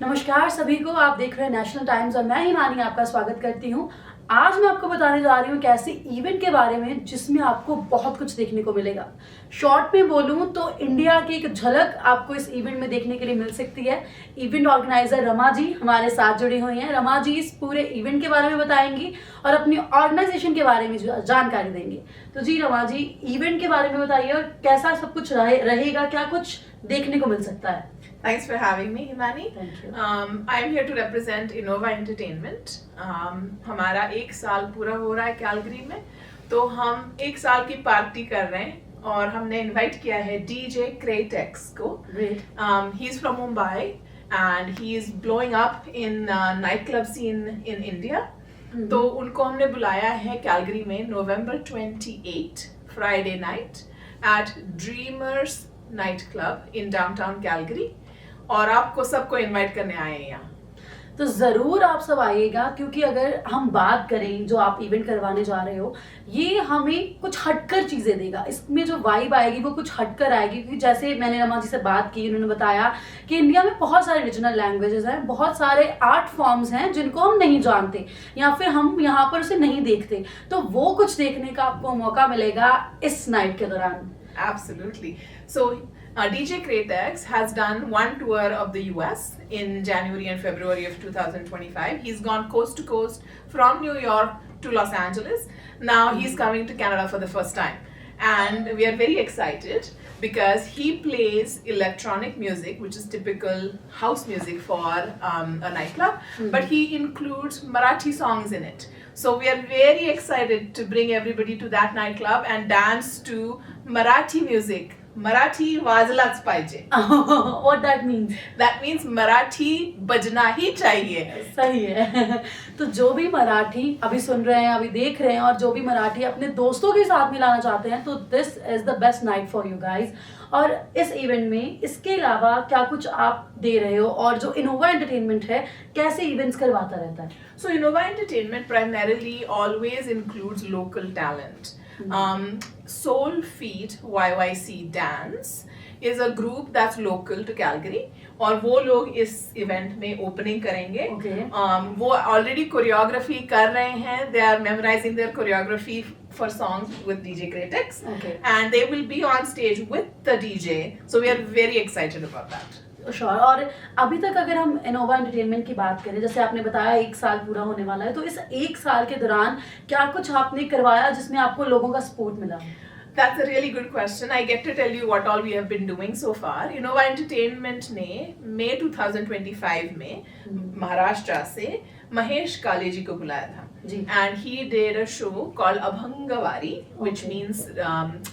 नमस्कार सभी को, आप देख रहे हैं नेशनल टाइम्स और मैं हिमानी आपका स्वागत करती हूं। आज मैं आपको बताने जा रही हूं एक ऐसे इवेंट के बारे में जिसमें आपको बहुत कुछ देखने को मिलेगा। शॉर्ट में बोलूं तो इंडिया की एक झलक आपको इस इवेंट में देखने के लिए मिल सकती है। इवेंट ऑर्गेनाइजर रमा जी हमारे साथ जुड़ी हुई हैं। रमा जी इस पूरे इवेंट के बारे में बताएंगी और अपनी ऑर्गेनाइजेशन के बारे में जानकारी देंगे। तो जी रमा जी, इवेंट के बारे में बताइए और कैसा सब कुछ रहेगा, क्या कुछ देखने को मिल सकता है। Thanks for having me, Himani. Thank you. I am here to represent Innova Entertainment. हमारा 1 साल पूरा हो रहा है कैलगरी में, तो हम 1 साल की पार्टी कर रहे हैं और हमने इनवाइट किया है DJ Kratex को. Great. He's from Mumbai and he is blowing up in nightclub scene in India. तो उनको हमने बुलाया है कैलगरी में November 28 Friday night at Dreamers Night Club in downtown Calgary. और आपको सबको इनवाइट करने आए हैं यहाँ। तो जरूर आप सब आइएगा, क्योंकि अगर हम बात करें जो आप इवेंट करवाने जा रहे हो, ये हमें कुछ हटकर चीजें देगा। इसमें जो वाइब आएगी वो कुछ हटकर आएगी, क्योंकि जैसे मैंने रमा जी से बात की, उन्होंने बताया कि इंडिया में बहुत सारे रीजनल लैंग्वेजेस हैं, बहुत सारे आर्ट फॉर्म्स हैं जिनको हम नहीं जानते या फिर हम यहाँ पर उसे नहीं देखते। तो वो कुछ देखने का आपको मौका मिलेगा इस नाइट के दौरान। Absolutely. So DJ Kratex has done one tour of the US in January and February of 2025. He's gone coast to coast from New York to Los Angeles. Now he's coming to Canada for the first time. And we are very excited because he plays electronic music, which is typical house music for a nightclub, but he includes Marathi songs in it. So we are very excited to bring everybody to that nightclub and dance to Marathi music. Marathi वाजलाच पाहिजे. What that means? That means Marathi बजना ही चाहिए. सही है। तो जो भी मराठी अभी सुन रहे हैं, अभी देख रहे हैं, और जो भी मराठी अपने दोस्तों के साथ मिलाना चाहते हैं, तो this is the best night for you guys. और इस इवेंट में इसके अलावा क्या कुछ आप दे रहे हो, और जो इनोवा एंटरटेनमेंट है कैसे इवेंट्स करवाता रहता है? So Innova Entertainment primarily always includes local talent. Soul Feet YYC Dance is a group that's local to Calgary और वो लोग इस इवेंट में ओपनिंग करेंगे. वो ऑलरेडी कोरियोग्राफी कर रहे हैं. They are memorizing their choreography for songs with DJ Kratex, and they will be on stage with the DJ. So we are very excited about that. Sure. और अभी तक अगर हम इनोवा एंटरटेनमेंट की बात करें, जैसे आपने बताया 1 साल पूरा होने वाला है, तो इस 1 साल के दौरान क्या कुछ आपने करवाया जिसमें आपको लोगों का सपोर्ट मिला? That's a really good question. I get to tell you what all we have been doing so far. Innova Entertainment ने May 2025 में महाराष्ट्र से महेश काले जी को बुलाया था. And he did a show called Abhangavari, which means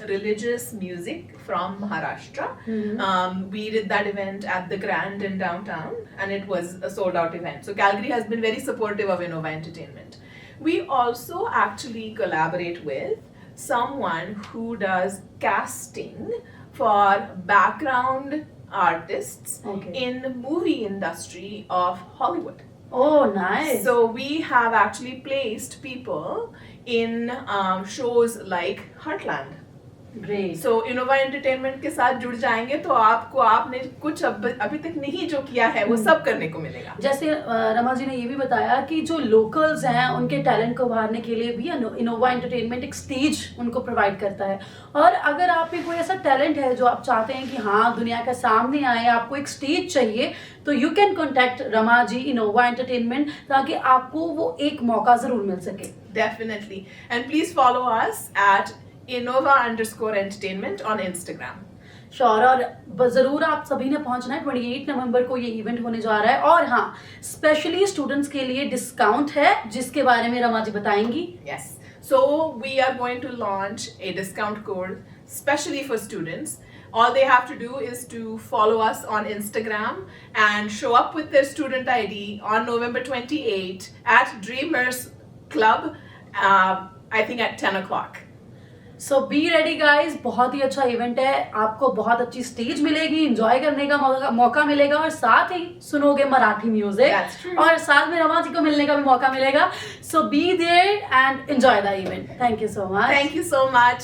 religious music from Maharashtra. We did that event at the Grand in downtown, and it was a sold out event. So Calgary has been very supportive of Innova Entertainment. We also actually collaborate with someone who does casting for background artists in movie industry of Hollywood. Oh, nice. So we have actually placed people in shows like Heartland. Great. So Innova Entertainment के साथ जुड़ जाएंगे तो आपने कुछ अभी तक नहीं जो किया है वो सब करने को मिलेगा. जैसे रमा जी ने ये भी बताया कि जो लोकल्स हैं उनके टैलेंट को उभारने के लिए भी इनोवा एंटरटेनमेंट एक स्टेज उनको प्रोवाइड करता है. और अगर आप में कोई ऐसा टैलेंट है जो आप चाहते हैं कि हाँ दुनिया के सामने आए, आपको एक स्टेज चाहिए, तो you can contact Rama ji Innova Entertainment, ताकि आपको वो एक मौका जरूर मिल सके. Definitely. And please follow us at Innova_Entertainment on Instagram. Sure. और जरूर आप सभी ने पहुंचना है। 28 नवंबर को ये इवेंट होने जा रहा है, और हाँ स्पेशली स्टूडेंट्स के लिए डिस्काउंट है जिसके बारे में रमा जी बताएंगी. Yes. So we are going to launch a discount code specially for students. All they have to do is to follow us on Instagram and show up with their student ID on November 28 at Dreamers Club, I think at 10 o'clock. So be ready guys. बहुत ही अच्छा event है, आपको बहुत अच्छी stage मिलेगी, enjoy करने का मौका मिलेगा, और साथ ही सुनोगे मराठी म्यूजिक, और साथ में रमा जी को मिलने का भी मौका मिलेगा. So be there and enjoy the event. Thank you so much. Thank you so much.